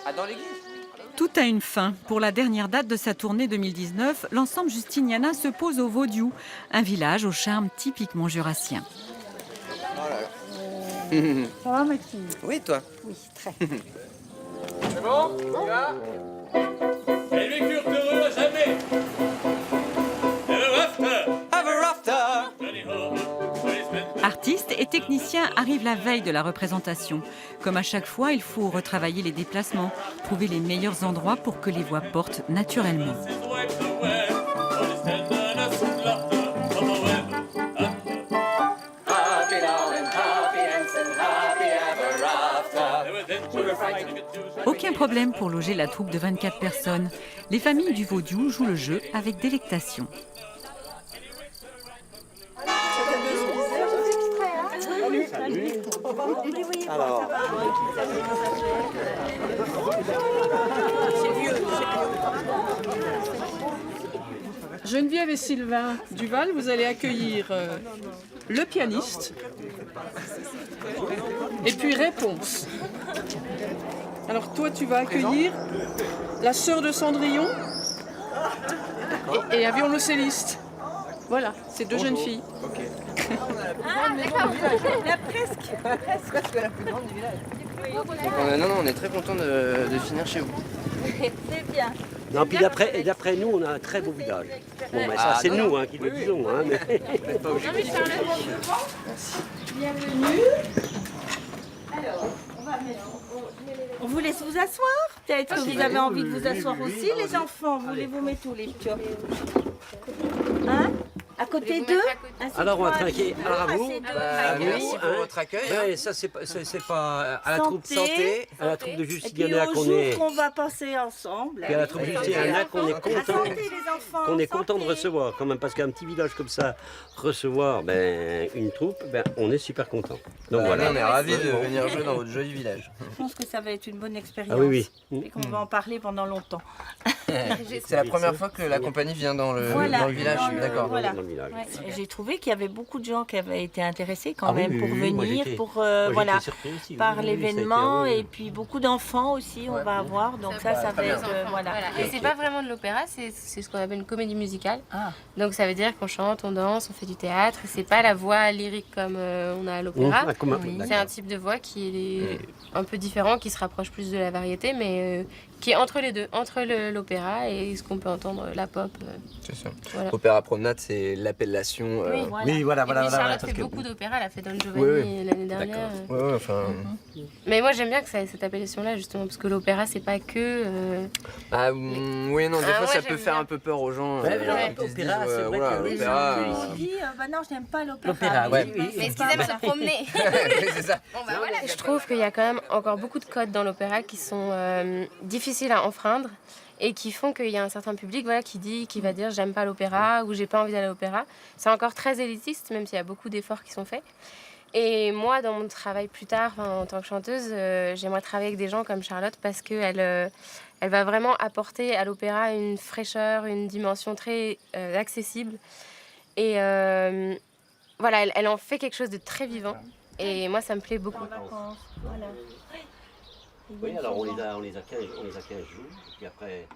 Ah, dans l'église? Tout a une fin. Pour la dernière date de sa tournée 2019, l'ensemble Justiniana se pose au Vaudiou, un village au charme typiquement jurassien. Oh là là. Ça va, Maxime? Oui, toi? Oui, très. C'est bon? On y va? Et lui furent heureux à jamais. Ever after. Ever after. Johnny Hall, policeman. Artistes et techniciens arrivent la veille de la représentation. Comme à chaque fois, il faut retravailler les déplacements, trouver les meilleurs endroits pour que les voix portent naturellement. His wipes away. For his tenderness and laughter on the web. Happy now and happy and happy ever after. They were then to the fight to get to. Aucun problème pour loger la troupe de 24 personnes. Les familles du Vaudiou jouent le jeu avec délectation. Alors, Geneviève et Sylvain Duval, vous allez accueillir le pianiste et puis Réponse. Alors toi, tu vas accueillir la sœur de Cendrillon et un violoncelliste. Voilà, c'est deux jeunes filles. on est très content de finir chez vous. C'est bien. Non, puis d'après nous, on a un très beau village. Bon, mais ça, c'est nous qui le disons. Hein, mais... Bienvenue. Alors, on vous laisse vous asseoir. Peut-être que vous avez envie de vous asseoir aussi, les enfants. Voulez-vous mettre où les pioches? Hein? À côté d'eux? Alors, on va trinquer. Alors, à vous. Merci pour votre accueil. Ouais, ça, c'est pas à la troupe Santé. à la troupe de Et puis Justiniana au qu'on jour est. qu'on va passer ensemble. Puis à la troupe de Justiniana qu'on est content. Santé, les enfants. Qu'on est content de santé. recevoir quand même, parce qu'un petit village comme ça, recevoir une troupe, on est super content. Donc voilà. On est ravis de venir jouer dans votre joli village. Je pense que ça va être une bonne expérience. Ah oui, oui. Et qu'on va en parler pendant longtemps. C'est la première fois que la compagnie vient dans le village, je suis d'accord. Voilà. Dans le village. Ouais, et j'ai trouvé qu'il y avait beaucoup de gens qui avaient été intéressés quand Ah oui, même oui, pour oui, moi, venir, j'étais- pour moi, voilà, j'étais surpris aussi, par oui, oui, ça a été- l'événement oui, oui. et puis beaucoup d'enfants aussi on va avoir, donc ça va bien. être voilà. Et c'est pas vraiment de l'opéra, c'est ce qu'on appelle une comédie musicale. Ah. Donc ça veut dire qu'on chante, on danse, on fait du théâtre. Et c'est pas la voix lyrique comme on a à l'opéra. C'est un type de voix qui est un peu différent, qui se rapproche plus de la variété, mais qui est entre les deux, entre l'opéra et ce qu'on peut entendre, la pop. C'est ça. Voilà. Opéra Promenade, c'est l'appellation. Oui, Voilà. Oui, voilà, Et puis voilà. Charlotte parce fait que- beaucoup d'opéra, elle a fait Don Giovanni l'année dernière. Ouais, enfin. Mais moi j'aime bien que ça ait cette appellation-là justement, parce que l'opéra c'est pas que... Oui, non, des fois moi, ça j'aime peut faire bien. un peu peur aux gens. Ouais, mais non, qui se l'opéra, disent, c'est vrai oula, que les l'opéra. On dit bah non, je n'aime pas l'opéra. L'opéra, ouais. Oui, Mais ce qu'ils aiment se promener. Oui, c'est ça. Je trouve qu'il y a quand même encore beaucoup de codes dans l'opéra qui sont difficiles à enfreindre et qui font qu'il y a un certain public qui va dire j'aime pas l'opéra ou j'ai pas envie d'aller à l'opéra. C'est encore très élitiste, même s'il y a beaucoup d'efforts qui sont faits. Et moi, dans mon travail plus tard, en tant que chanteuse, j'aimerais travailler avec des gens comme Charlotte parce qu'elle elle va vraiment apporter à l'opéra une fraîcheur, une dimension très accessible. Et voilà, elle en fait quelque chose de très vivant. Et moi, ça me plaît beaucoup. Voilà. Oui, alors on les a 15 jours, puis après